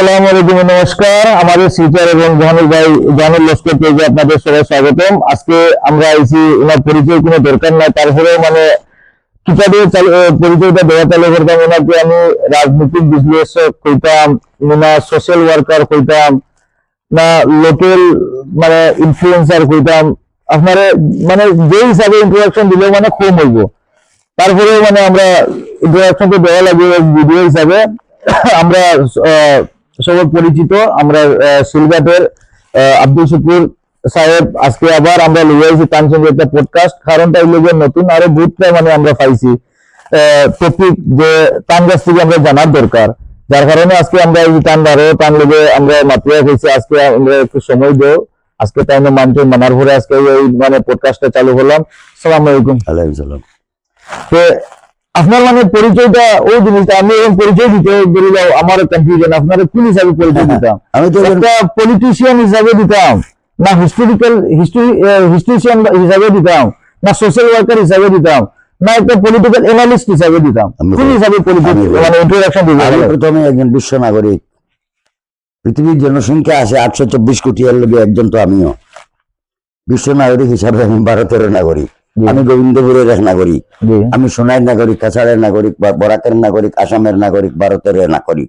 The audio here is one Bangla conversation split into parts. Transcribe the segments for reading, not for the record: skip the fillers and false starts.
আসসালামু আলাইকুম, নমস্কার। আমাদের শিলচর এবং জানুর লস্কর পেজে আপনাদের সবাই স্বাগতম। আজকে আমরা আইছি, ওনার পরিচয় কোনো দরকার নাই, তারপরেও মানে কিভাবে পরিচয়টা দেওয়া চালু করতাম। ওনাকে আমি রাজনৈতিক বিশ্লেষক কইতাম, না সোশ্যাল ওয়ার্কার কইতাম, না লোকাল মানে ইনফ্লুয়েন্সার কইতাম। আপনারা মানে যে হিসাবে ইন্ট্রোডাকশন দিলেও মানে কম হইব। তারপরেও মানে আমরা ইন্ট্রোডাকশনটা দেওয়া লাগবে ভিডিও হিসাবে। আমরা সবাই পরিচিত, আমরা সিলভাটের আব্দুল শুকুর সাহেব আজকে আবার আমরা লিয়ে আইছি তার সঙ্গে একটা পডকাস্ট। কারণটা হইল যে নতুন আরো বহুতটা মানে আমরা পাইছি টপিক যে তার কাছ থেকে আমরা জানার দরকার, যার কারণে আজকে আমরা এই টান লেগে আমরা মাত্রায় হয়েছি। আজকে আমরা একটু সময় দেও, আজকে টাইমে মানতে মানার পরে আজকে এই মানে পডকাস্টটা চালু করলাম। আসসালামু আলাইকুম। আলাইকুম সালাম। তো আপনার মানে পরিচয়টা ওই জিনিসটা আমি এখন পরিচয় দিতে বলিলাম, আমার কনফিউশন। আপনারা কোন হিসাবে পরিচয় দিতাম? আমি তো একটা পলিটিশিয়ান হিসাবে দিতাম, না হিস্ট্রিশিয়ান হিসাবে দিতাম, না সোশ্যাল ওয়ার্কার হিসাবে দিতাম, না একটা পলিটিক্যাল অ্যানালিস্ট হিসাবে দিতাম? কোন হিসাবে পরিচয় মানে ইন্ট্রোডাকশন দিতাম? আমি প্রথমে একজন বিশ্ব নাগরিক। পৃথিবীর জনসংখ্যা আছে 824 কোটি, এর লগে একজন তো আমিও। বিশ্ব নাগরিক হিসাবে আমি ভারতের নাগরিক, আমি গোবিন্দপুরের এক নাগরিক, আমি সোনাইয়ের নাগরিক, কাছাড়ের নাগরিক, বরাকের নাগরিক, আসামের নাগরিক, ভারতের নাগরিক।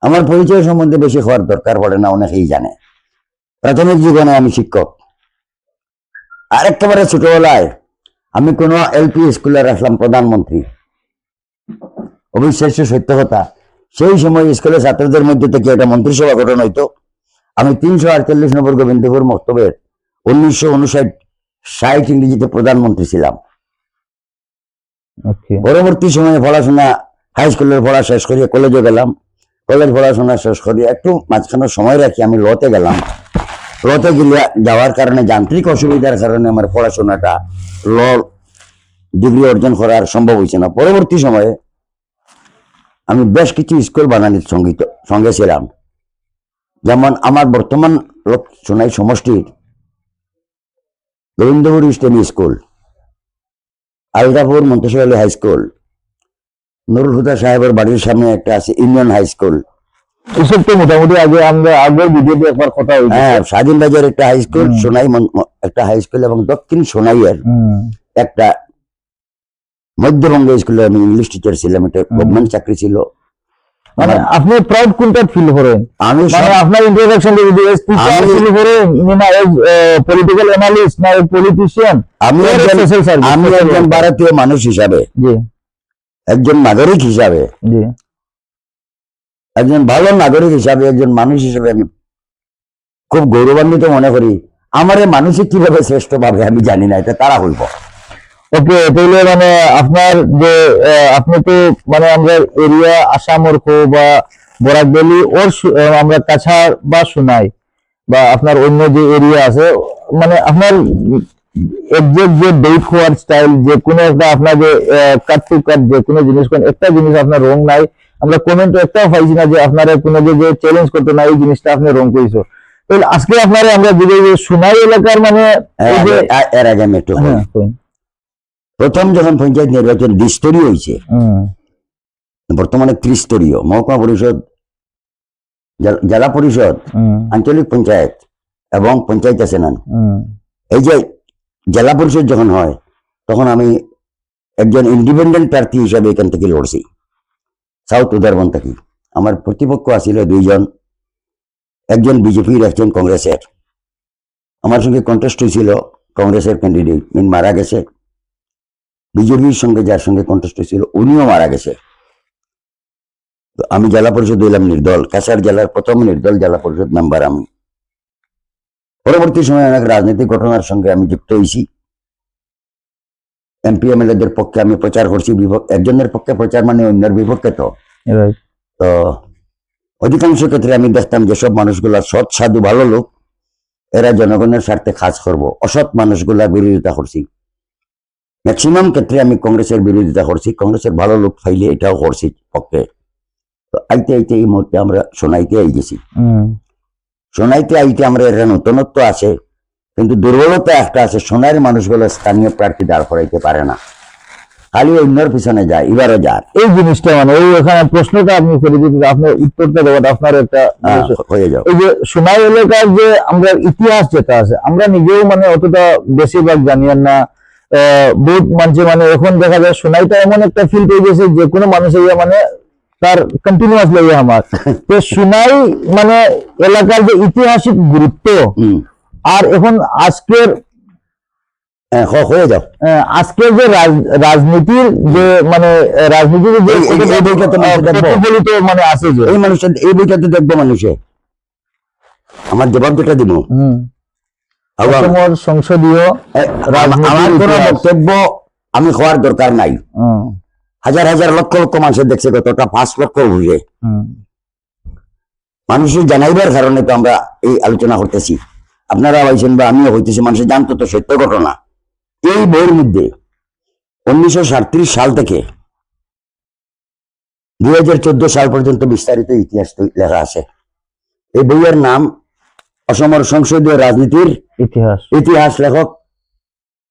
আমার পরিচয় সম্বন্ধে বেশি হওয়ার দরকার পড়ে না, অনেকেই জানে। প্রাথমিক জীবনে আমি শিক্ষক। আর একেবারে ছোটবেলায় আমি কোন এলপি স্কুলে আসলাম প্রধানমন্ত্রী। অবিশ্বাস্য সত্য কথা, সেই সময় স্কুলের ছাত্রদের মধ্যে থেকে একটা মন্ত্রিসভা গঠন হইতো। আমি 348 নম্বর গোবিন্দপুর মক্তবের 1959-60 ইংরেজিতে প্রধানমন্ত্রী ছিলাম। পরবর্তী সময়ে পড়াশোনা, হাই স্কুলের পড়া শেষ করিয়ে কলেজে গেলাম। কলেজ পড়াশোনা শেষ করিয়ে একটু মাঝখানে সময় রাখি আমি লতে গেলাম। লতে গিয়ে যাওয়ার কারণে যান্ত্রিক অসুবিধার কারণে আমার পড়াশোনাটা ল ডিগ্রি অর্জন করার সম্ভব হয়েছে না। পরবর্তী সময়ে আমি বেশ কিছু স্কুল বানানোর সঙ্গে ছিলাম। যেমন আমার বর্তমান সোনাই সমষ্টির Gobindapur eastern school, Altapur Manteswar Ali high school, Nurul Huda সাহেবের বাড়ির সামনে একটা আছে ইউনিয়ন হাই স্কুল। এসব তো মোটামুটি আগে আমরা আগের ভিডিওতে একবার কথা হয়েছে। হ্যাঁ, স্বাধীন বাজার একটা হাই স্কুল, সোনাই একটা হাই স্কুল, এবং দক্ষিণ সোনাইয়ের একটা মধ্যবঙ্গ স্কুলে আমি ইংলিশ টিচার ছিলাম। এটা গভর্নমেন্ট চাকরি ছিল। মানে আপনি প্রাউড কোনটা ফিল করেন? আমি মানে আপনার ইন্ট্রোডাকশন ফিল করেন না পলিটিক্যাল অ্যানালিস্ট না পলিটিশিয়ান? আমি একজন ভারতীয় মানুষ হিসাবে, একজন নাগরিক হিসাবে, একজন ভালো নাগরিক হিসাবে, একজন মানুষ হিসাবে আমি খুব গৌরবান্বিত মনে করি। আমার এই মানুষই কিভাবে শ্রেষ্ঠ পাবে আমি জানি না, এটা তারা হইব। ওকে, তাহলে মানে আপনার যে আপনি তো মানে আমরা এরিয়া আসাম অর্ক বা বরাক ভ্যালি ওর আমরা কাছাড় বা সোনাই বা আপনার অন্য যে এরিয়া আছে, মানে আপনার এক্সাক্ট যে ডেট হওয়ার স্টাইল, যে কোনো একটা আপনার যে কাট টু কাট যে কোনো জিনিস, কোন একটা জিনিস আপনার রং নাই। আমরা কমেন্ট একটাও পাইছি না যে আপনারা কোনো যে চ্যালেঞ্জ করতে না, এই জিনিসটা আপনি রং করেছো। তাহলে আজকে আপনারা আমরা যে সোনাই এলাকার মানে এর আগে আমি একটু প্রথম যখন পঞ্চায়েত নির্বাচন দ্বিস্তরীয় হয়েছে, বর্তমানে ত্রিস্তরীয়, মহকুমা পরিষদ, জেলা পরিষদ, আঞ্চলিক পঞ্চায়েত এবং পঞ্চায়েত আছে না। এই যে জেলা পরিষদ যখন হয়, তখন আমি একজন ইন্ডিপেন্ডেন্ট প্রার্থী হিসাবে এখান থেকে লড়ছি, সাউথ উদারবন থেকে। আমার প্রতিপক্ষ আছিল 2 জন, একজন বিজেপির, একজন কংগ্রেসের। আমার সঙ্গে কন্টেস্ট হয়েছিল কংগ্রেসের ক্যান্ডিডেট, মারা গেছে। বিজেপির সঙ্গে যার সঙ্গে কন্টেস্ট হয়েছিল উনিও মারা গেছে। আমি জেলা পরিষদ হইলাম নির্দল, কাছাড় জেলার প্রথম নির্দল জেলা পরিষদ মেম্বার আমি। পরবর্তী সময়ে অনেক রাজনৈতিক ঘটনার সঙ্গে আমি যুক্ত হয়েছি। এমপি এমএলএদের পক্ষে আমি প্রচার করছি, একজনের পক্ষে প্রচার মানে অন্যের বিপক্ষে। তো অধিকাংশ ক্ষেত্রে আমি দেখতাম যেসব মানুষগুলা সৎ সাধু ভালো লোক, এরা জনগণের স্বার্থে কাজ করব। অসৎ মানুষগুলা বিরোধিতা করছি। ম্যাক্সিমাম ক্ষেত্রে আমি কংগ্রেসের বিরোধিতা করছি, কংগ্রেসের ভালো লোক ফাইলে এটাও করছি পক্ষে। তো আইতে আইতে এই মুহূর্তে আমরা সোনাইতে আই গেছি। সোনাইতে আইতে আমরা এর নতুনত্ব আছে, কিন্তু দুর্বলতা একটা আছে, সোনাইয়ের মানুষগুলো স্থানীয় প্রার্থী দাঁড় করাইতে পারে না। খালি অন্যর পিছনে যায়, এবারও যার এই জিনিসটা মানে ওই ওখানে প্রশ্নটা আপনি করে দিতে আপনার উত্তরটা দেওয়াটা আপনার একটা হয়ে যাও। এই যে সোনাই এলাকার যে আমরা ইতিহাস যেটা আছে আমরা নিজেও মানে অতটা বেশিরভাগ জানি না। বহুত মানুষ মানে এখন দেখা যায় সোনাইটা এমন একটা ফিল্ড হয়ে গেছে যে কোনো মানুষের মানে তার কন্টিনিউয়াস লাগে আমার তো সোনাই মানে এলাকার যে ঐতিহাসিক গুরুত্ব আর এখন আজকের হয়ে যাও। আজকের যে রাজনীতির যে মানে রাজনীতির যে এই বইটা তো মানুষে দেখবো। প্রতিফলিত মানে আছে যে এই মানুষের এই বইটা তো দেখবো মানুষে। আমার জবাব যেটা দিব অসমের সংসদীয় আমার কোনো ইতিহাস। বক্তব্য আমি হওয়ার দরকার নাই। হাজার হাজার লক্ষ লক্ষ মানুষের দেখছে, কতটা 5 লক্ষ বুঝে মানুষের জানাইবার কারণে তো আমরা এই আলোচনা করতেছি। আপনারা হয়েছেন বা আমিও হইতেছি, মানুষের জানতো তো সত্য ঘটনা। এই বইয়ের মধ্যে 1937 সাল থেকে 2014 সাল পর্যন্ত বিস্তারিত ইতিহাস লেখা আছে। এই বইয়ের নাম অসমের সংসদীয় রাজনীতির ইতিহাস। ইতিহাস, লেখক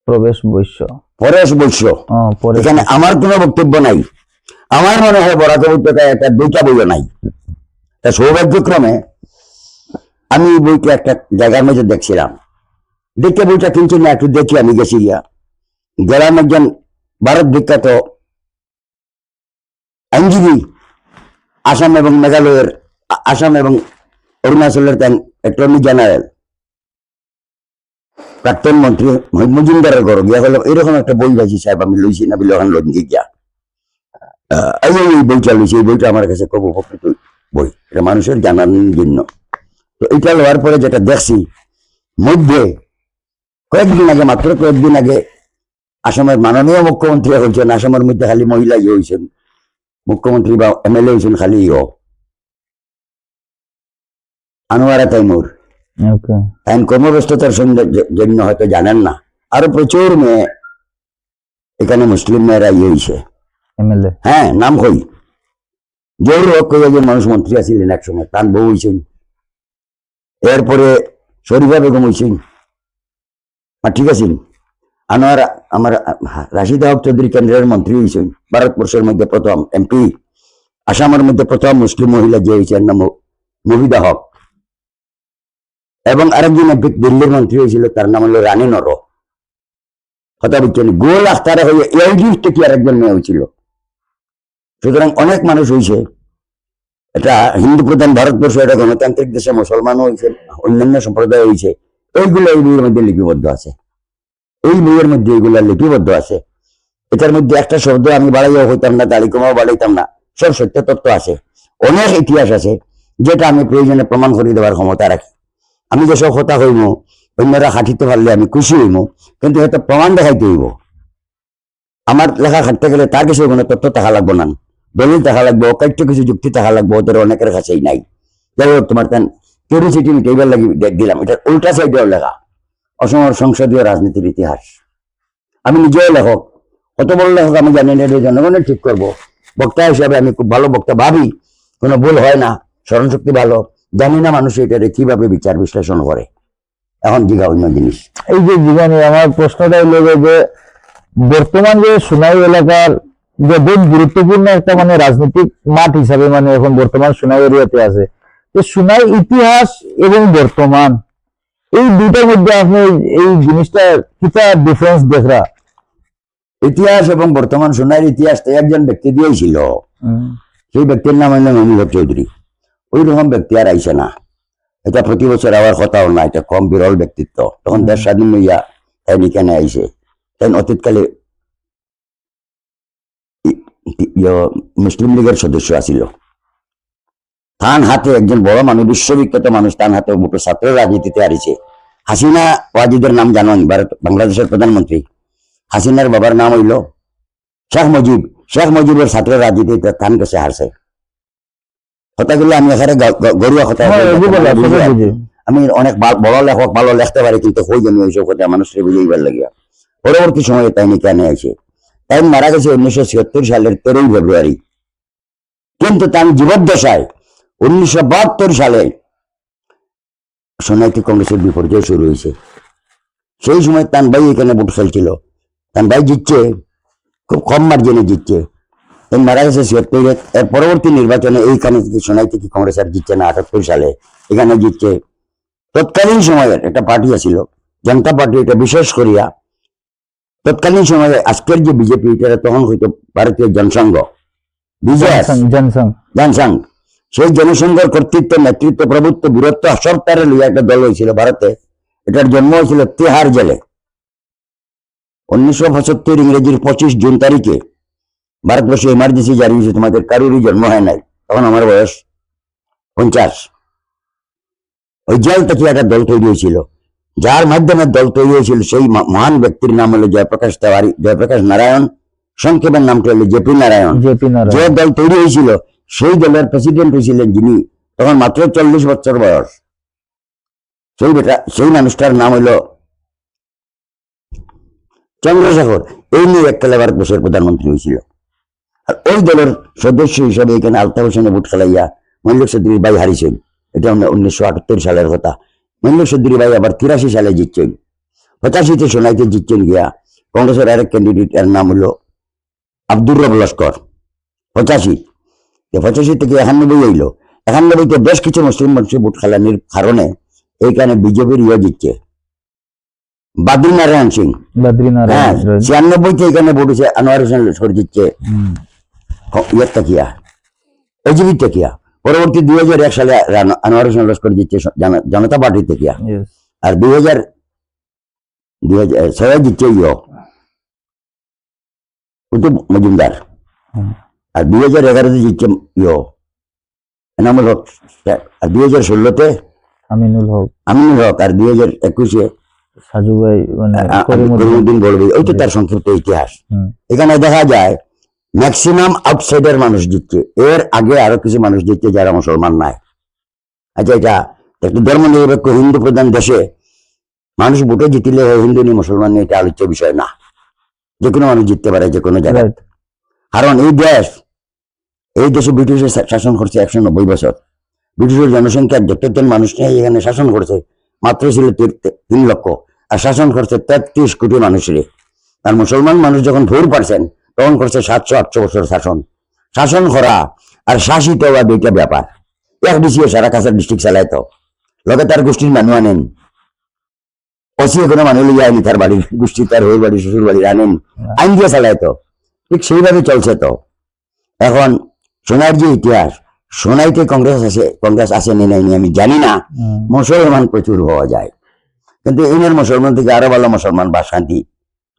প্রবেশ বৈশ্য, পরেশ বৈশ্য। এখানে আমার কোনো বক্তব্য নাই। আমার মনে হয় বরাক উপত্যকায় একটা 2টা বইও নাই। তা সৌভাগ্যক্রমে আমি এই বইটা একটা জায়গার মধ্যে দেখছিলাম, দেখে বইটা কিনছি না, একটু দেখি আমি গেছি গিয়া, গেলাম একজন ভারত বিখ্যাত আইনজীবী, আসাম এবং মেঘালয়ের, আসাম এবং অরুণাচলের অ্যাটর্নি জেনারেল, প্রাক্তন মন্ত্রী মজুমদারের ঘর গিয়া হলো এরকম একটা বই পাইছি সাহেব, আমি লইছি না বলে ওখানে লঞ্চে গিয়া এই বইটা লইছি। এই বইটা আমার কাছে খুব উপকৃত বই, এটা মানুষের জানার জন্য। তো এটা লওয়ার পরে যেটা দেখছি, মধ্যে মাত্র কয়েকদিন আগে আসামের মাননীয় মুখ্যমন্ত্রী হয়েছেন, আসামের মধ্যে খালি মহিলা হয়েছেন মুখ্যমন্ত্রী বা এমএলএ হয়েছেন খালি আনোয়ারা তাইমুর। তাই কর্মব্যস্ততার জন্য হয়তো জানেন না, আরো প্রচুর মেয়ে এখানে মুসলিম মেয়েরা হয়েছে। হ্যাঁ, নাম কই জহুর হক একজন মানুষ মন্ত্রী আছিলেন এক সময়, তার বউ হয়েছেন। এরপরে শরীফা বেগম হয়েছেন, ঠিক আছেন। আনোয়ার আমার রাশিদা হক চৌধুরী কেন্দ্রের মন্ত্রী হয়েছেন, ভারতবর্ষের মধ্যে প্রথম এমপি। আসামের মধ্যে প্রথম মুসলিম মহিলা যে হয়েছেন নাম মহিদা হক। এবং আরেকজন এমপি দিল্লির মন্ত্রী হয়েছিল, তার নাম হলো রানী নর। কথা বলছেন গোল আখতারা হয়ে এলজি থেকে আরেকজন মেয়ে হয়েছিল। সুতরাং অনেক মানুষ হয়েছে। এটা হিন্দু প্রধান ভারতবর্ষ, এটা গণতান্ত্রিক দেশে মুসলমানও হয়েছে, অন্যান্য সম্প্রদায় হয়েছে। এইগুলো এই বইয়ের মধ্যে লিপিবদ্ধ আছে, এই বইয়ের মধ্যে এইগুলা লিপিবদ্ধ আছে। এটার মধ্যে একটা শব্দ আমি বাড়াইও হইতাম না, তালিকমাও বাড়াইতাম না, সব সত্য তত্ত্ব আছে। অনেক ইতিহাস আছে যেটা আমি প্রয়োজনে প্রমাণ করে দেওয়ার ক্ষমতা রাখি। আমি যেসব কথা হইব অন্যরা খাটিতে পারলে আমি খুশি হইব, কিন্তু হয়তো প্রমাণ দেখাইতে হইব। আমার লেখা খাটতে গেলে তার কাছে কোনো তথ্য থাকা লাগবো না, দলিল থাকা লাগবো, অকাট্য কিছু যুক্তি থাকা লাগবো, ওদের অনেকের কাছেই নাই। যাই হোক, তোমার তেন কিউরিসিটি মিটাইবার লাগি দিলাম। এটা উল্টা সাইডেও লেখা, অসমের সংসদীয় রাজনীতির ইতিহাস। আমি নিজেও লেখক, কত বড় লেখক আমি জানি না, এটা জনগণের ঠিক করবো। বক্তা হিসাবে আমি খুব ভালো বক্তা ভাবি, কোনো ভুল হয় না, স্মরণশক্তি ভালো। জানি না মানুষ এটারে কিভাবে বিচার বিশ্লেষণ করে। এখন জিগা অন্য জিনিস, এই যে জীবনে আমার প্রশ্নটা হলো যে বর্তমান যে সোনাই এলাকার যে বহুত গুরুত্বপূর্ণ একটা মানে রাজনৈতিক মাঠ হিসাবে মানে এখন বর্তমান সোনাই এরিয়াতে আছে, যে সোনাই ইতিহাস এবং বর্তমান এই দুটার মধ্যে আপনি এই জিনিসটা কিটা ডিফারেন্স দেখরা? ইতিহাস এবং বর্তমান সোনার ইতিহাস তো একজন ব্যক্তি দিয়েই ছিল, সেই ব্যক্তির নাম হইল মনির চৌধুরী। ওই রকম ব্যক্তি আর আইসে না। এটা প্রতি বছর আবার কথাও না, এটা কম বিরল ব্যক্তিত্ব। তখন দেশ স্বাধীন হইয়া তাই এখানে আইসে। তাই অতীতকালে মুসলিম লীগের সদস্য আছিল। তান হাতে একজন বড় মানুষ, বিশ্ববিখ্যাত মানুষ, তান হাতে ছাত্র রাজনীতিতে হারিয়েছে। হাসিনা ওয়াজিদের নাম জানেন, বাংলাদেশের প্রধানমন্ত্রী। হাসিনার বাবার নাম হইল শেখ মুজিব। শেখ মুজিবের ছাত্র রাজনীতিতে তান কাছে হারছে। কথাগুলো আমি এখানে গড়ুয়া কথা, আমি অনেক বড় লেখক, ভালো লিখতে পারি, কিন্তু হই জানি ওইসব কথা মানুষের বুঝাইবার লাগিয়া। পরবর্তী সময়ে তাই কেন আছে, তাই মারা গেছে 1976 সালের 13 ফেব্রুয়ারি। কিন্তু তার জীবদ্দশায় 1972 সালে সোনাইটি কংগ্রেসের বিপর্যয় শুরু হয়েছে। সেই সময় তান ভাই এখানে ভোট খেলছিল, তান ভাই জিতছে, খুব কম মার্জিনে জিতছে। এই মারা গেছে ৭৬-এ। এর পরবর্তী নির্বাচনে এইখানে থেকে সোনাই থেকে কংগ্রেস আর জিতছে না, ৭৮ সালে এখানে জিতছে। তৎকালীন সময়ের একটা পার্টি আছিল জনতা পার্টি, এটা বিশেষ করিয়া তৎকালীন সময়ে আজকের যে বিজেপি, এটা তখন হয়তো ভারতীয় জনসংঘ, বিজেএস, জনসংঘ, সেই জনসংঘের কর্তৃত্ব, নেতৃত্ব, প্রভুত্ব, বীরত্ব সব তারে লইয়া একটা দল হয়েছিল ভারতে। এটার জন্ম হয়েছিল তিহার জেলে 1975 ইংরেজির 25 জুন তারিখে। ভারতবর্ষে ইমার্জেন্সি জারি হয়েছে, তোমাদের কারোরই জন্ম হয় নাই, তখন আমার বয়স 50। ওই জেল থেকে একটা দল তৈরি হয়েছিল, যার মাধ্যমে দল তৈরি হয়েছিল সেই মহান ব্যক্তির নাম হলো জয়প্রকাশ তেওয়ারি, জয়প্রকাশ নারায়ণ, সংক্ষেপের নামটা হলো জেপি নারায়ণ। যে দল তৈরি হয়েছিল সেই দলের প্রেসিডেন্ট হয়েছিলেন যিনি, তখন মাত্র 40 বছর বয়স, সেই মানুষটার নাম হইল চন্দ্রশেখর। এই নিয়ে এককালে ভারতবর্ষের প্রধানমন্ত্রী হয়েছিল। আর ওই দলের সদস্য হিসাবে এখানে আলতাফ হোসেনে ভোট খেলাইয়া মল্লিক চৌধুরীর ভাই হারিয়েছেন। এটা 1978 সালের কথা। মল্লিক চৌধুরী ভাই আবার 83 সালে জিতছেন। 85-তে সোনাইতে জিতছেন গিয়া কংগ্রেসের আরেক ক্যান্ডিডেট, এর নাম হলো আব্দুর রব লস্কর। 85 থেকে 91 হইল। 91-তে বেশ কিছু মুসলিম মানুষের ভোট খেলানির কারণে এইখানে বিজেপির জিতছে বদ্রীনারায়ণ সিং। হ্যাঁ, 96-তে এখানে ভোট হয়েছে আনোয়ার হোসেন লস্কর জিতছে এজিবি তেকিয়া। পরবর্তী 2001 সালে আনোয়ার হোসেন লস্কর জিতছে জনতা পার্টি তেকিয়া। আর 2006 জিতছে কুতুব মজুমদার। আর 2011-তে জিতছে এনামুল হক। আর 2016-তে আমিনুল হক। আর 2021-এ সাজু ভাই, মানে করিমউদ্দিন বলবি। ওই তো তার সংক্ষিপ্ত ইতিহাস। এখানে দেখা যায় ম্যাক্সিমাম আউটসাইডার মানুষ জিতছে। এর আগে আরো কিছু মানুষ জিতছে যারা মুসলমান নাই। আচ্ছা, এটা একটু ধর্ম নিরপেক্ষ হিন্দু প্রধান দেশে মানুষ ভোটে জিতিলে হিন্দু নিয়ে মুসলমান নিয়ে, এটা আলোচ্য বিষয় না। যে কোনো মানুষ জিততে পারে যে কোনো জায়গায়। কারণ এই দেশে ব্রিটিশের শাসন করছে 190 বছর। ব্রিটিশের জনসংখ্যার যতজন মানুষ নিয়ে এখানে শাসন করছে মাত্র ছিল 3 লক্ষ, আর শাসন করছে 33 কোটি মানুষের। আর মুসলমান মানুষ যখন 4% তখন করছে 700-800 বছর শাসন করা আর শাসিত হওয়া দুইটা ব্যাপার। এক ডিসিও সারা কাছার ডিস্ট্রিক্ট চালাইতো, লগে তার গোষ্ঠীর মানুষ আনেন। অসি কোনো মানুষ লিয়ে আইনি তার বাড়ির গোষ্ঠী, তার হয়ে বাড়ি, শ্বশুর বাড়ির আনেন, আইন দিয়ে চালাইতো। ঠিক সেইভাবে চলছে। তো এখন সোনার যে ইতিহাস, সোনাইতে কংগ্রেস আছে নেই আমি জানি না। মুসলমান প্রচুর হওয়া যায়, কিন্তু এনের মুসলমান থেকে আরো ভালো মুসলমান বা শান্তি।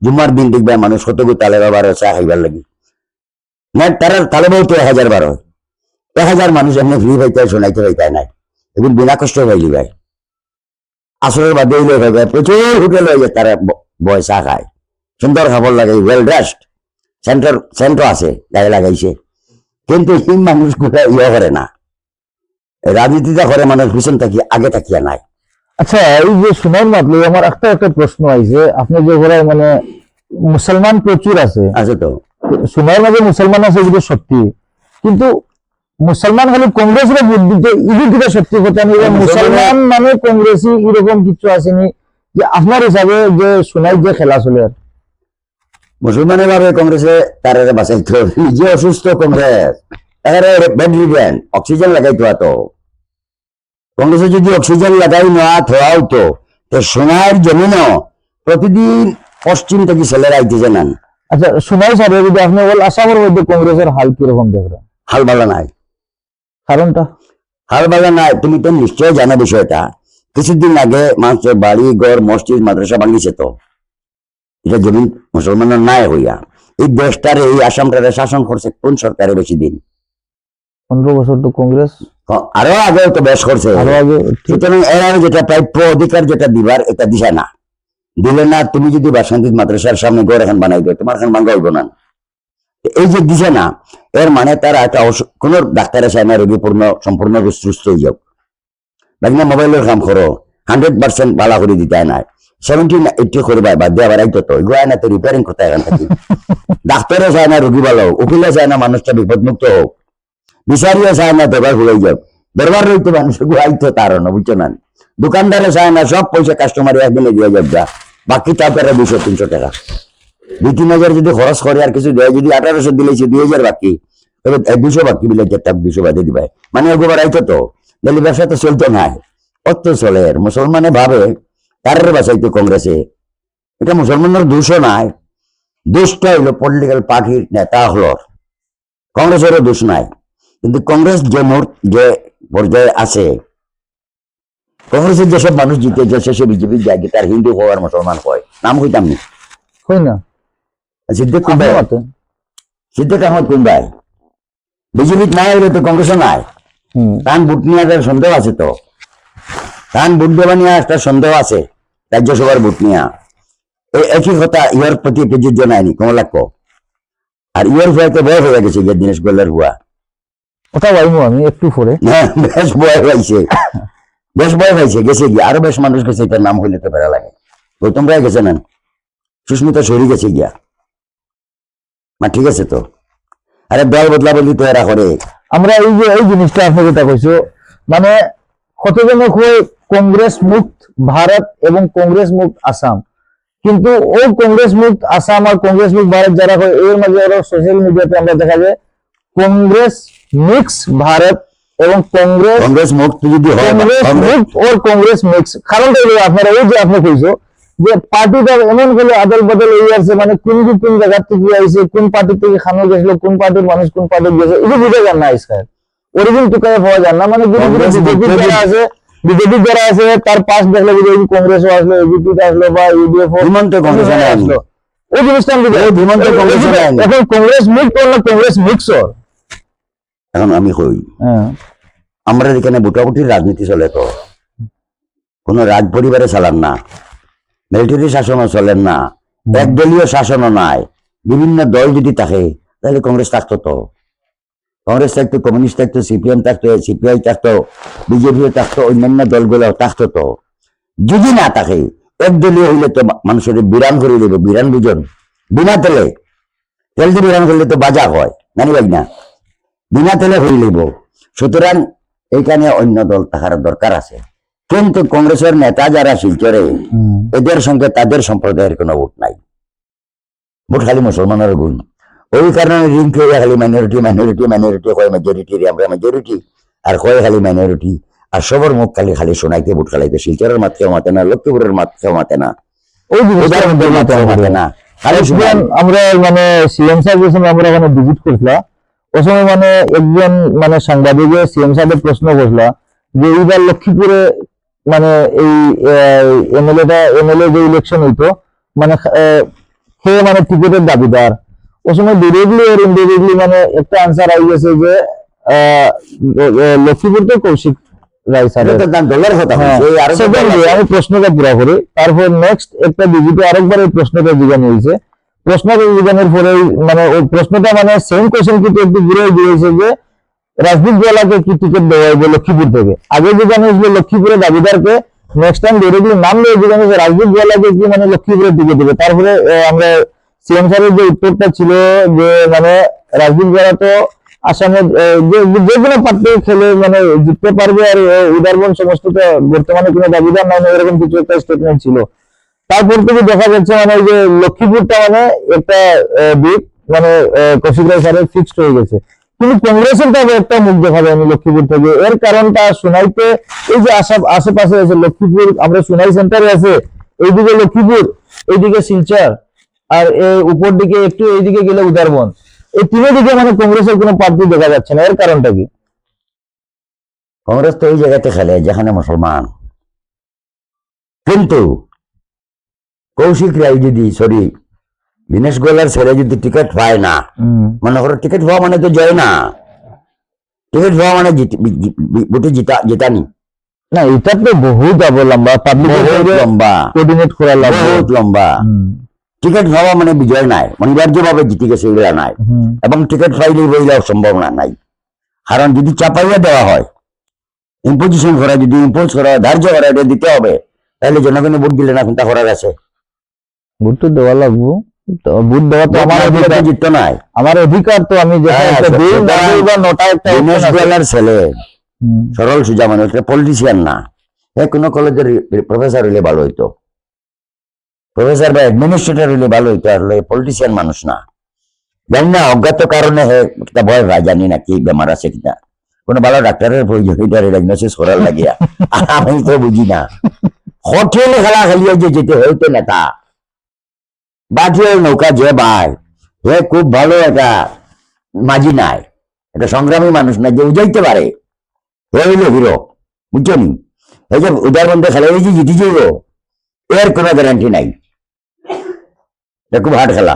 জুম্মার দিন দেখবে মানুষ কতগু তালে বাবার চা খাইবার লাগে না, তারা তালে বলতে 1000 মানুষ এমনি ফ্রি পাইতে শোনাইতে পাইতায় নাই, এখন বিনা কষ্ট পাইলি ভাই। আসরের বাদে হইলে ভাই প্রচুর হোটেল হয়ে যায়, তারা বয় চা খায়, সুন্দর খাবার লাগে, ওয়েল ড্রেসড, সেন্টার আছে গায়ে লাগাইছে। কিন্তু এই মানুষগুলো করে না, রাজনীতিটা করে মানুষ পিছন থাকি আগে থাকিয়া নাই। আচ্ছা, এই যে সোনার মাতলে আমার একটা প্রশ্ন আইছে, আপনি যে বলে মানে মুসলমান প্রচুর আছে, তো সোনার মাঝে মুসলমান আছে, এগুলো সত্যি, কিন্তু মুসলমান খালি কংগ্রেসের ভোট দিতে, এগুলো সত্যি কথা নেই। মুসলমান মানে কংগ্রেসই এরকম কিছু আসেনি যে আপনার হিসাবে যে সোনাই যে খেলা চলে। আর মুসলমানের ভাবে কংগ্রেসে তারা বাঁচাইতো, নিজে অসুস্থ কংগ্রেস, অক্সিজেন লাগাইতো। তো কংগ্রেসে যদি অক্সিজেন লাগাই না থোয়াও তো সোনার জমিনও প্রতিদিন পশ্চিম থেকে ছেলেরা আইতে জানান। আচ্ছা, সোনাই সাহেব, যদি আপনি বল আসামের মধ্যে কংগ্রেসের হাল কিরকম দেখলেন? হাল ভালো নাই। কারণটা? হাল ভালো নাই, তুমি তো নিশ্চয় জানো বিষয়টা। কিছুদিন আগে মানুষের বাড়ি ঘর মসজিদ মাদ্রাসা ভাঙিছে। তো এটা জমিন মুসলমানের নাই হইয়া এই দেশটারে, এই আসামটারে শাসন করছে কোন সরকারে বেশি দিন? 15 বছর তো কংগ্রেস, আরো আগে তো বেশ করছে। সুতরাং এর আগে যেটা প্রাপ্য অধিকার যেটা দিবার, এটা দিশা না, দিলে না। তুমি যদি বাসন্তী মাদ্রাসার সামনে ঘর এখন বানাই দেয়, তোমার এখন ভাঙ্গা হইব না। এই যে দিশা না, এর মানে তারা একটা কোন ডাক্তারের চায় না রোগী সম্পূর্ণ সুস্থ হয়ে যাক। বাকি মোবাইলের কাম করো 100% ভালো করে দিতে নাই, 70-80 করবে বাদ দিয়ে আবার আইতো। তো এগুলো না তো রিপেয়ারিং করতে এখন থাকি। ডাক্তারও চায় না রোগী ভালো হোক, উকিলে চায় না মানুষটা বিপদমুক্ত হোক, বিচারিও চায় না দরবার ভুলাই যাক। দরবার রইতে মানুষ আইতো তার না, বুঝছো না। দোকানদারে চায় না সব পয়সা কাস্টমার একদিনে দিয়ে যাক, বাকি তারপরে 200-300 টাকা। 2-3 হাজার যদি খরচ করে আর কিছু দেয়, যদি 1800 দিলেছে 2000 বাকি, তবে 200 বাকি বিলে 200 বাদে দিবে, মানে একবার আইতো তো তাহলে ব্যবসা তো চলতো নাই। অত চলে মুসলমানে ভাবে তার বাসাইতো কংগ্রেসে, এটা মুসলমানের দোষও নাই, দোষটা হইলো পলিটিক্যাল পার্টির নেতা হলো, কংগ্রেসেরও দোষ নাই। কিন্তু কংগ্রেস যে পর্যায়ে আছে, কংগ্রেসের যেসব মানুষ জিতে যে শেষে বিজেপি যায় তার হিন্দু হওয়ার মুসলমান হয়, নাম হইতাম নি কই না সিদ্দিক কোন ভাই, আপনার মতে? সিদ্দিক আহমদ কোন ভাই, বিজেপি নাই হইলে তো কংগ্রেসও নাই। তান ভোট নিয়ে একটা সন্দেহ আছে, তো তান ভোট দেওয়া নিয়ে একটা সন্দেহ আছে, রাজ্যসভার ভোট নিয়ে একই কথা ইয়র প্রতি প্রযোজ্য নাইনি কমলাক্ষ, আর ইয়র ভয়তে বয়স হয়ে গেছে যে দিনেশ গোয়েলের হুয়া, ওটা বলবো আমি একটু পরে। বেশ বয় হয়েছে, বেশ বয় হয়েছে, গেছে গিয়ে আরো বেশ মানুষ গেছে, এটার নাম হইলে তো বেড়া লাগে। গৌতম রায় গেছে না, সুস্মিতা সরি গেছে গিয়া, মা ঠিক আছে তো, আরে দল বদলা বদলি তো এরা করে। আমরা এই যে এই জিনিসটা আপনি যেটা কইছো, মানে কতজনক হয়ে কংগ্রেস মুক্ত ভারত এবং কংগ্রেস মুক্ত আসাম, কিন্তু ও কংগ্রেস মুক্ত আসাম আর কংগ্রেস মুক্ত ভারত যারা হয় এর মাঝে ওরা সোশ্যাল মিডিয়াতে আমরা দেখা যায় কংগ্রেস মিক্স ভারত এবং কংগ্রেস কংগ্রেস মুক্ত যদি হয়, কংগ্রেস মুক্ত ওর কংগ্রেস মিক্স। কারণটা হলো আপনারা ওই যে আপনি কইছো যে পার্টিটা এমন করে আদল বদল হয়ে আছে, মানে কোন জায়গা থেকে আইছে, কোন পার্টি থেকে খানো গেছিল, কোন পার্টির মানুষ কোন পার্টি গেছে, এটা বুঝে যান না। আজকাল অরিজিন টুকায় পাওয়া যান না, মানে বিজেপি যারা আছে, বিজেপি যারা আছে তার পাশ দেখলে বিজেপি কংগ্রেসও আসলো, এবিপি আসলো বা ইউডিএফ হিমন্ত কংগ্রেস আসলো, ওই জিনিসটা আমি হিমন্ত কংগ্রেস এখন কংগ্রেস মুক্ত না কংগ্রেস মিক্স। এখন আমি কই আমরা এখানে বুটাবুটির রাজনীতি চলে, তো কোন রাজ পরিবারে চালান না, মিলিটারি শাসনও চলেন না, একদলীয় শাসনও নাই, বিভিন্ন দল যদি থাকে তাহলে কংগ্রেস থাকতো, তো কংগ্রেস থাকতো, কমিউনিস্ট থাকতো, সিপিএম থাকতো, সিপিআই থাকতো, বিজেপিও থাকতো, অন্যান্য দলগুলো থাকতো। তো যদি না থাকে একদলীয় হইলে তো মানুষের বিরান করে দেব, বিরান বুঝন বিনা তেলে, তেল দিয়ে বিরান করলে তো বাজা হয়, জানি ভাই না, বিনা তেলে হয়ে লইব। সুতরাং এইখানে অন্য দল থাকার দরকার আছে, কিন্তু কংগ্রেসের নেতা যারা শিলচরে এদের সঙ্গে তাদের সম্প্রদায়ের কোনো ভোট নাই, ভোট খালি মুসলমানের গুণ। ওই কারণে রিং খেয়ে খালি মাইনরিটি মাইনরিটি মাইনরিটি হয়, মেজরিটি আমরা মেজরিটি, আর কয় খালি মাইনরিটি, আর সবার মুখ খালি খালি শোনাইতে ভোট খালাইতে, শিলচরের মাত কেউ মাতে না, লক্ষ্মীপুরের মাত কেউ মাতে না, ওই মাতে না, খালি শোনায়। আমরা মানে সিএম সাহেব যখন আমরা ওখানে ভিজিট করছিলাম, ওই সময় মানে একজন মানে সাংবাদিকে সিএম সাহেবের প্রশ্ন করছিল যে এইবার লক্ষ্মীপুরে মানে এই এমএলএ যে ইলেকশন হইতো, মানে খেয়ে মানে টিকিটের দাবিদার, ওই সময় ডিরেক্টলি আর ইনডিরেক্টলি মানে একটা আনসার আই গেছে যে লক্ষ্মীপুর তো কৌশিক রায় স্যার। দলের কথা আমি প্রশ্নটা পুরা করি, তারপর নেক্সট একটা বিজেপি আরেকবার এই প্রশ্নটা জিজ্ঞাসা হয়েছে, প্রশ্নটা জিজ্ঞাসার পরে মানে ওই প্রশ্নটা মানে সেম কোয়েশ্চেন কিন্তু একটু ঘুরে দিয়েছে যে রাজদীপ জেলাকে কি টিকিট দেওয়া হবে লক্ষ্মীপুর থেকে। আগে জিজ্ঞাসা হয়েছিল লক্ষ্মীপুরের দাবিদারকে, নেক্সট টাইম ডিরেক্টলি নাম নিয়ে জিজ্ঞাসা হয়েছে রাজদীপ জেলাকে কি মানে লক্ষ্মীপুরের টিকিট দেবে। তারপরে আমরা সিএম স্যারের যে উত্তরটা ছিল যে মানে রাজদীপ জেলা তো আসামে যে কোনো পার্টি খেলে মানে জিততে পারবে, আর উদারবন সমষ্টিতে বর্তমানে কোনো দাবিদার নাই, এরকম কিছু একটা স্টেটমেন্ট ছিল। তারপর থেকে দেখা যাচ্ছে মানে যে লক্ষ্মীপুরটা মানে একটা দিক মানে কৌশিক রায় স্যারের ফিক্সড হয়ে গেছে, কিন্তু কংগ্রেসের তবে একটা মুখ দেখা যায়নি লক্ষ্মীপুর থেকে। এর কারণটা শোনাইতে এই যে আশেপাশে আছে লক্ষ্মীপুর, আমরা সোনাই সেন্টারে আছে, এইদিকে লক্ষ্মীপুর, এইদিকে শিলচর, আর উপর দিকে একটু এইদিকে গেলে উদারবন, এই তিনে দিকে মানে কংগ্রেসের কোনো প্রার্থী দেখা যাচ্ছে না। এর কারণটা কি? কংগ্রেস তো ওই জায়গাতে খেলে যেখানে মুসলমান, কিন্তু কৌশিক রায় যদি দীনেশ গোয়েলার ছেলে যদি টিকিট পায় না, মনে করো টিকিট পাওয়া মানে তো জয় না, টিকিট পাওয়া মানে ভোটে জিতানি না, এটা তো বহুত লম্বা, লম্বা কোঅর্ডিনেট করা বহুত লম্বা। টিকিট পাওয়া মানে বিজয় নাই, অনিবার্য ভাবে জিতে গেছে এগুলা নাই, এবং টিকিট পাইলে বইলেও সম্ভাবনা নাই। কারণ যদি চাপাইয়া দেওয়া হয়, ইম্পোজিশন করা, যদি ইম্পোজ করা ধার্য করা, এটা দিতে হবে, তাহলে জনগণে ভোট দিলে না কোনটা করার আছে, ভোট তো দেওয়া লাগবো। ভোট দেওয়া তো আমার অধিকার, জিততো নাই আমার অধিকার, তো আমি ছেলে সরল সুজা মানে পলিটিশিয়ান না, কোনো কলেজের প্রফেসর হইলে ভালো হইতো, প্রফেসর বা অ্যাডমিনিস্ট্রেটর হইলে ভালো হইতো, আর পলিটিশিয়ান মানুষ না। জানি না অজ্ঞাত কারণে একটা ভয় ভাই, জানি না কি বেমার আছে কিনা, কোনো ভালো ডাক্তারের প্রয়োজন ডায়াগনোসিস করার লাগিয়া আমি তো বুঝি না। হোটেল খেলা খেলিয়ে যে যেতে হইতো নেতা বাটিয়ার নৌকা যে ভাই, হে খুব ভালো একটা মাঝি নাই, একটা সংগ্রামী মানুষ না যে উজাইতে পারে, হে হইল হিরো, বুঝছো নি? এই যে উদারবন্ধে খেলা যে জিতে যাইব এর কোনো গ্যারান্টি নাই, এটা খুব হার্ড খেলা।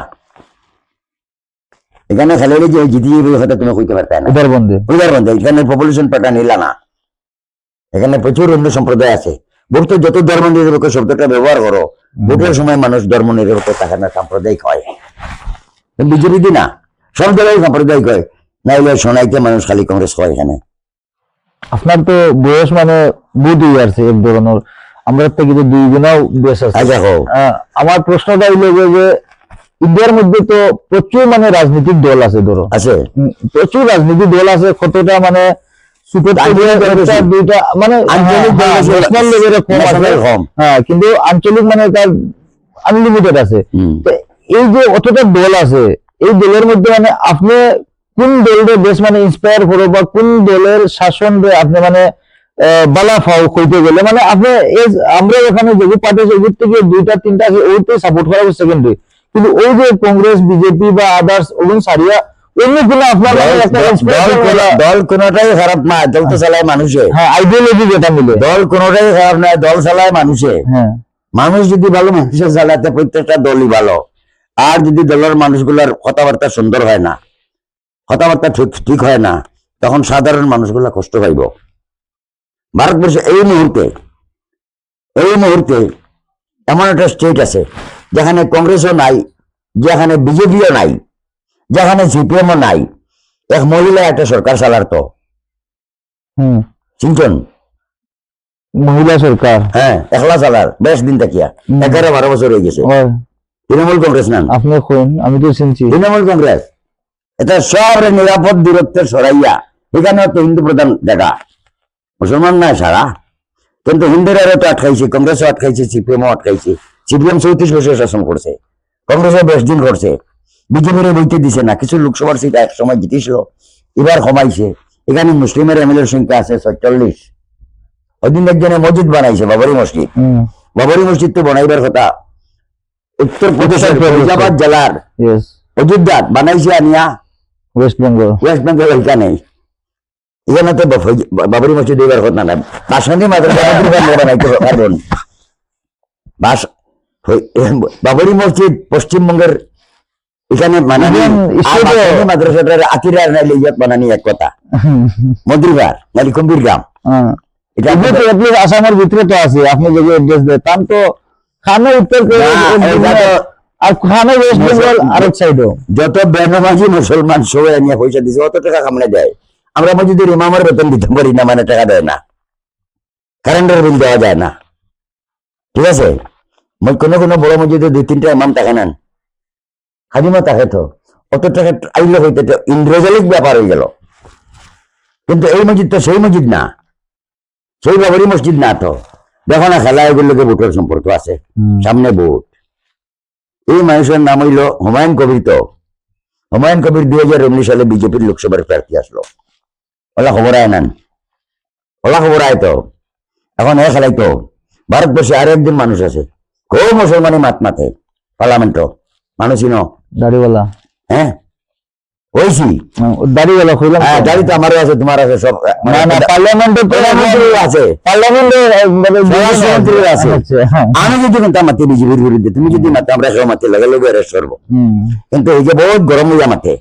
এখানে খেলে যে জিতে যাইব হয়তো তুমি কইতে পারতে না। উদারবন্ধে উদারবন্ধে এখানে পপুলেশন প্যাটার্ন নিলা না, এখানে প্রচুর অন্য সম্প্রদায় আছে। ভোট যত ধর্ম নিরপেক্ষ শব্দটা ব্যবহার করো, ভোটের সময় মানুষ ধর্ম নিরপেক্ষ থাকে না, সাম্প্রদায়িক হয়। বিজেপি দি না, সব জায়গায় সাম্প্রদায়িক হয়, না হলে সোনাইতে মানুষ খালি কংগ্রেস হয়। এখানে আপনার তো বয়স মানে বহুত ইয়ার্স এক ধরনের, আমরা থেকে তো 2 গুণাও বেশ আছে। আচ্ছা হোক, আমার প্রশ্নটা হইলো যে ইন্ডিয়ার মধ্যে তো প্রচুর মানে রাজনৈতিক দল আছে, ধরো আছে প্রচুর রাজনৈতিক দল আছে, কতটা মানে সুপার দুইটা মানে আঞ্চলিক দল আছে, ন্যাশনাল লেভেলে কম আছে, national কম। হ্যাঁ, কিন্তু আঞ্চলিক মানে তার আনলিমিটেড আছে। তো এই যে অতটা দল আছে, এই দলের মধ্যে মানে আপনি কোন দলের বেশ মানে ইন্সপায়ার করো, বা কোন দলের শাসন আপনি মানে বালা ফাও কইতে গেলে মানে আপনি আমরা এখানে যেগুলো পার্টি আছে ওগুলোর থেকে 2টা 3টা আছে ওইতে সাপোর্ট করা সেকেন্ডারি, কিন্তু ওই যে কংগ্রেস বিজেপি বা আদার্স ওগুলো সারিয়া অন্য কোনো আপনার মানে একটা দল কোনটাই খারাপ না, দল তো চালায় মানুষে। হ্যাঁ, আইডিওলজি যেটা মিলে, দল কোনটাই খারাপ না, দল চালায় মানুষে। হ্যাঁ, মানুষ যদি ভালো মানুষের চালাতে প্রত্যেকটা দলই ভালো। আর যদি দলের মানুষগুলার কথাবার্তা সুন্দর হয় না, কথাবার্তা ঠিক হয় না, তখন সাধারণ মানুষগুলা কষ্ট পাইব। ভারতবর্ষে এই মুহূর্তে এমন একটা স্টেট আছে যেখানে কংগ্রেসও নাই, যেখানে বিজেপিও নাই, যেখানে সিপিএমও নাই, এক মহিলা একটা সরকার চালার তো চিনছেন, মহিলা সরকার, হ্যাঁ একলা চালার, বেশ দিন থাকিয়া 11-12 বছর হয়ে গেছে। তৃণমূল কংগ্রেস না, আপনি কইন, আমি তো শুনছি তৃণমূল কংগ্রেস। এটা সব নিরাপদ দূরত্বে সরাইয়া, এখানেও তো হিন্দু প্রধান জায়গা, মুসলমান নাই সারা, কিন্তু হিন্দুরা তো আটকাইছে, কংগ্রেসও আটকাইছে, সিপিএমও আটকাইছে। সিপিএম 34 বছর শাসন করছে, কংগ্রেসও 20 দিন করছে, বিজেপির বইতে দিছে না। কিছু লোকসভার সিট এক সময় জিতেছিল, এবার কমাইছে। এখানে মুসলিমের এমএলএর সংখ্যা আছে 46। ওইদিন একজনে মসজিদ বানাইছে, বাবরি মসজিদ। বাবরি মসজিদ তো বানাইবার কথা উত্তরপ্রদেশের ফৈজাবাদ জেলার অযোধ্যাত বানাইছে, আনিয়া ওয়েস্ট বেঙ্গল এখানে এখানে তো বাবরি মসজিদ এবার কথা না, বাসন্তী মাদ্রাসা বানাইতে পারবেন। বাবরি মসজিদ পশ্চিমবঙ্গের এখানে মাদ্রাসাটার আকিরা নাইলে ইয়াত বানানি এক কথা, মন্দিরবার নাইলে কম্বির গ্রাম। আসামের ভিতরে তো আছে, আপনি যদি এড্রেস দেন তাম তো খানে উত্তর আর খানে ওয়েস্ট বেঙ্গল আরেক সাইডও যত বেনামাজি মুসলমান সবাই নিয়ে পয়সা দিছে, অত টাকা কামড়ে দেয়। আমরা মসজিদের ইমামের বেতন দিতে পারি না, মানে টাকা দেয় না, কারেন্টের বিল দেওয়া যায় না, ঠিক আছে। কোনো কোনো বড় মসজিদে 2-3টা ইমাম টাকা নেন, হাজিমা থাকে তো, অত টাকা আইলে হইতে তো ইন্দ্রজালিক ব্যাপার হয়ে গেল। কিন্তু এই মসজিদ তো সেই মসজিদ না, সেই বাবরি মসজিদ না। তো দেখো না খেলা, এগুলোকে ভোটের সম্পর্ক আছে, সামনে ভোট। এই মানুষের নাম হইল হুমায়ুন কবির। তো হুমায়ুন কবির 2019 সালে বিজেপির লোকসভার প্রার্থী আসলো, ওলা খবর আয় নেন, ওলা খবর আয়। তো এখন এ খেলাই তো ভারতবর্ষে আরো একজন মানুষ আছে, খুব মুসলমানি মাত মাথে, পার্লামেন্ট মানুষই ন দাড়িওয়ালা, হ্যাঁ হয়েছি দাড়িওয়ালা কইলাম, হ্যাঁ দাড়ি তো আমারও আছে, তোমার আছে, সব পার্লামেন্টে আছে, স্বরাষ্ট্রমন্ত্রী আছে। আমি যদি কিন্তু মাতি বিজেপির বিরুদ্ধে, তুমি যদি মাতে আমরা সব মাতে লাগে লোক অ্যারেস্ট করবো। কিন্তু এই যে বহুত গরম হইয়া মাতে,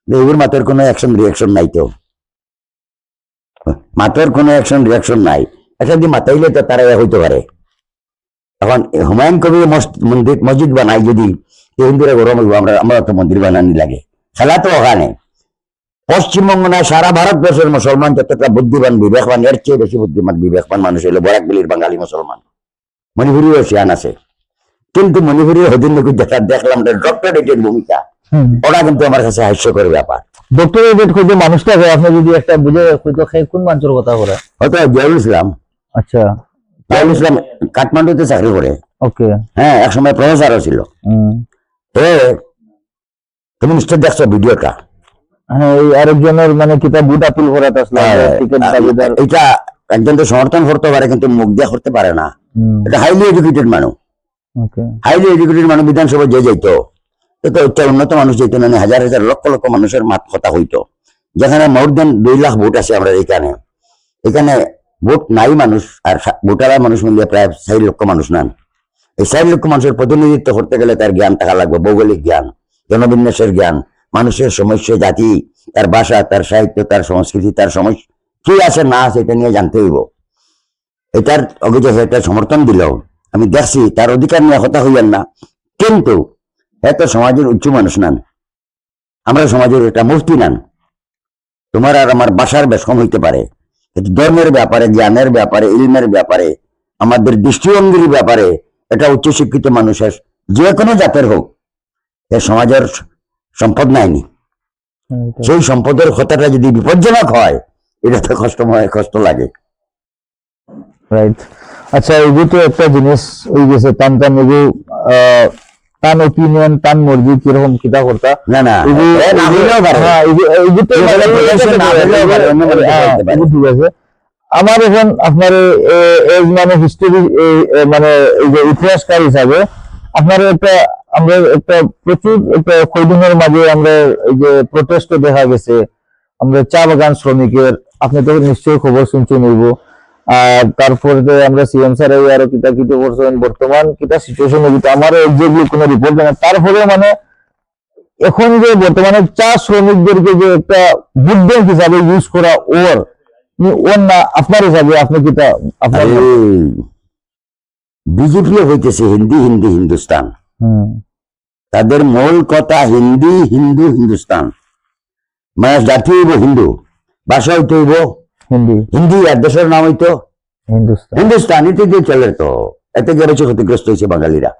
এগুর মাতের কোনো অ্যাকশন রিয়াকশন নাই। তো মাতের কোনো অ্যাকশন রিয়াকশন নাই, একটা যদি মাতাইলে তো তারা হইতে পারে। এখন হুমায়ুন কবির মসজিদ বানাই, যদি হিন্দুরা গরম হইব, আমরা তো মন্দির বানানি লাগে। খেলা তো ওখানে পশ্চিমবঙ্গ না, সারা ভারতবর্ষের মুসলমান যতটা বুদ্ধিমান বিবেকবান, এর চেয়ে বেশি বুদ্ধিমান বিবেকবান মানুষ হইলো বরাকবিলির বাঙালি মুসলমান। মণিপুরীও শিয়ান আছে, কিন্তু মণিপুরীর হদিন দেখলাম ডক্টরেটের ভূমিকা, ওরা কিন্তু আমার কাছে হাস্যকর ব্যাপার। ডক্টরেট কইতে মানুষটা আপনি যদি একটা বুঝে কইতো কোন মানুষের কথা বলে, হয়তো জিয়াউল ইসলাম। আচ্ছা, জিয়াউল ইসলাম কাঠমান্ডুতে চাকরি করে, ওকে হ্যাঁ একসময় প্রফেসরও ছিল। তুমি নিশ্চয় দেখছো ভিডিওটা। হ্যাঁ এই আরেকজনের মানে কিতা বুট আপিল করা আসলে টিকিট দাবিদার এটা একজন তো সমর্থন করতে পারে কিন্তু মুখ দিয়ে করতে পারে না। এটা হাইলি এডুকেটেড মানুষ, ওকে হাইলি এডুকেটেড মানুষ বিধানসভায় যে যাইতো, তো একটা উন্নত মানুষ যেত না, হাজার হাজার লক্ষ লক্ষ মানুষের মাত কথা হইতো। যেখানে মোর দেন 2 লাখ ভোট আছে আমরা এখানে, এখানে ভোট নাই মানুষ আর ভোটার মানুষ মিলিয়ে প্রায় 4 লক্ষ মানুষ নেন। এই 4 লক্ষ মানুষের প্রতিনিধিত্ব করতে গেলে তার জ্ঞান থাকা লাগবে, ভৌগোলিক জ্ঞান, জনবিন্যাসের জ্ঞান, মানুষের সমস্যা, জাতি, তার ভাষা, তার সাহিত্য, তার সংস্কৃতি, তার সমস্যা কি আছে না আছে এটা নিয়ে জানতে হইব। এটার অভিযোগ এটা সমর্থন দিল, আমি দেখছি তার অধিকার নিয়ে কথা হইলেন না, কিন্তু এত সমাজের উচ্চ মানুষ নেন, আমরা সমাজের এটা মুফতি নেন। তোমার আর আমার বাসার বেশ কম হইতে পারে, কিন্তু ধর্মের ব্যাপারে, জ্ঞানের ব্যাপারে, ইলমের ব্যাপারে, আমাদের দৃষ্টিভঙ্গির ব্যাপারে এটা উচ্চশিক্ষিত মানুষের যে কোনো জাতের হোক এ সমাজের সম্পদ নাইনি। সেই সম্পদের কথাটা যদি বিপজ্জনক হয় এটা তো কষ্ট লাগে। রাইট। আচ্ছা এগুলো তো একটা জিনিস হয়ে গেছে, টান টান এগু টান ওপিনিয়ন টান মর্জি কিরকম কিতা করতা না না ঠিক আছে। আমার এখন আপনার মানে হিস্টোরি মানে এই যে ইতিহাসকার হিসাবে আপনার একটা আমরা একটা প্রচুর একটা কয়দিনের মাঝে আমরা এই যে প্রটেস্ট দেখা গেছে, আমরা চা বাগান শ্রমিকের, আপনি তো নিশ্চয়ই খবর শুনতে নিব। আর তারপরে আমরা সিএম স্যার আরো কিতা কিতে করছেন, বর্তমান কিতা সিচুয়েশন আমার এক্সাক্টলি কোনো রিপোর্ট দেয় না। তারপরে মানে এখন যে বর্তমানে চা শ্রমিকদেরকে যে একটা ভোট ব্যাংক হিসাবে ইউজ করা ওর না আপনার হিসাবে আপনি কিতা আপনার বিজেপি হইতেছে হিন্দি হিন্দি হিন্দুস্তান, তাদের মূল কথা হিন্দি হিন্দু হিন্দুস্তান, মানে জাতি হইব হিন্দু, ভাষা হইতে হইব হিন্দি হিন্দি, আর দেশের নাম হইতো হিন্দুস্তান হিন্দুস্তান। এতে দিয়ে চলে, তো এতে গিয়ে বেশি ক্ষতিগ্রস্ত হয়েছে বাঙালিরা।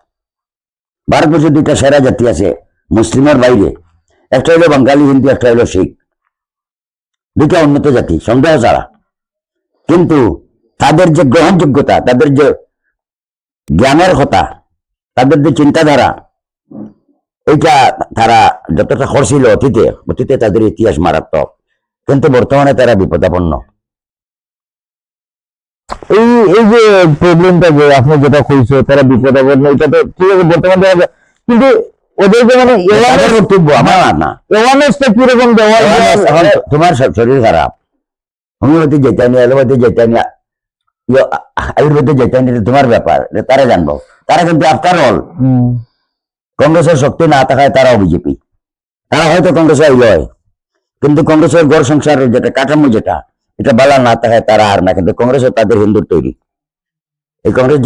ভারতবর্ষে 2টা সেরা জাতি আছে মুসলিমের বাইরে, একটা হইলো বাঙালি হিন্দু, একটা হইলো শিখ, 2টা উন্নত জাতি সন্দেহ ছাড়া। কিন্তু তাদের যে গ্রহণযোগ্যতা, তাদের যে জ্ঞানের কথা, তাদের যে চিন্তাধারা, এটা তারা যতটা করছিল অতীতে তাদের ইতিহাস মারাত্মক, কিন্তু বর্তমানে তারা বিপদাপন্ন। এই এই যে প্রবলেমটা যে আপনি যেটা কইছো তারা বিপদাপন্ন, এটা তো ঠিক আছে বর্তমানে দেখা যায়, কিন্তু ওদের যে মানে তাদের বক্তব্য আমার না। অ্যাওয়ারনেসটা কিরকম দেওয়া এখন তোমার শরীর খারাপ, হোমিওপ্যাথি যেটাই নিয়ে, অ্যালোপ্যাথি যেটাই নিয়ে, আয়ুর্বেদে যেটাই নিয়ে তোমার ব্যাপার, তারা জানবো। তারা কিন্তু আফটার অল কংগ্রেসের শক্তি না থাকায় তারাও বিজেপি, তারা হয়তো কংগ্রেসে আইলয়, কিন্তু কংগ্রেসের গড় সংসার যেটা কাঠামো যেটা এটা বালা না থাকায় তারা আর না। কিন্তু কংগ্রেসও তাদের হিন্দুর তৈরি, এই কংগ্রেস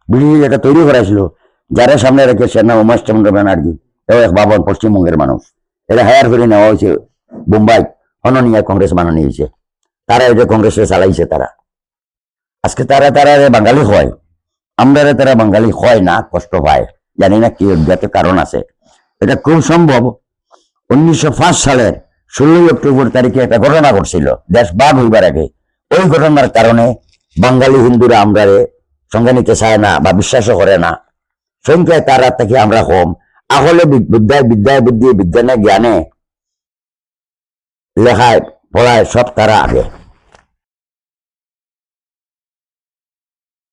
ব্রিটিশ যেটা তৈরি করেছিল, যারা সামনে রেখে সেনা উমেশ চন্দ্র ব্যানার্জি, এও এক বাবন পশ্চিমবঙ্গের মানুষ, এটা হায়ার করে নেওয়া হয়েছে বোম্বাই, অননিয়া কংগ্রেস বানানো হয়েছে, তারা এটা কংগ্রেসে চালাইছে। তারা আজকে তারা বাঙালি হয়, আমরা তারা বাঙালি হয় না, কষ্ট পায়, জানি না কি অজ্ঞাত কারণ আছে। এটা খুব সম্ভব 1905 সালের 16 অক্টোবর তারিখে একটা ঘটনা ঘটছিল দেশ ভাগ হইবার আগে। ওই ঘটনার কারণে বাঙালি হিন্দুরা আমরা সঙ্গে নিতে চায় না বা বিশ্বাসও করে না, সংখ্যায় তারা থেকে আমরা কম। আসলে বিদ্যায় বুদ্ধি, বিজ্ঞানে জ্ঞানে, লেখায় পড়ায় সব তারা আগে।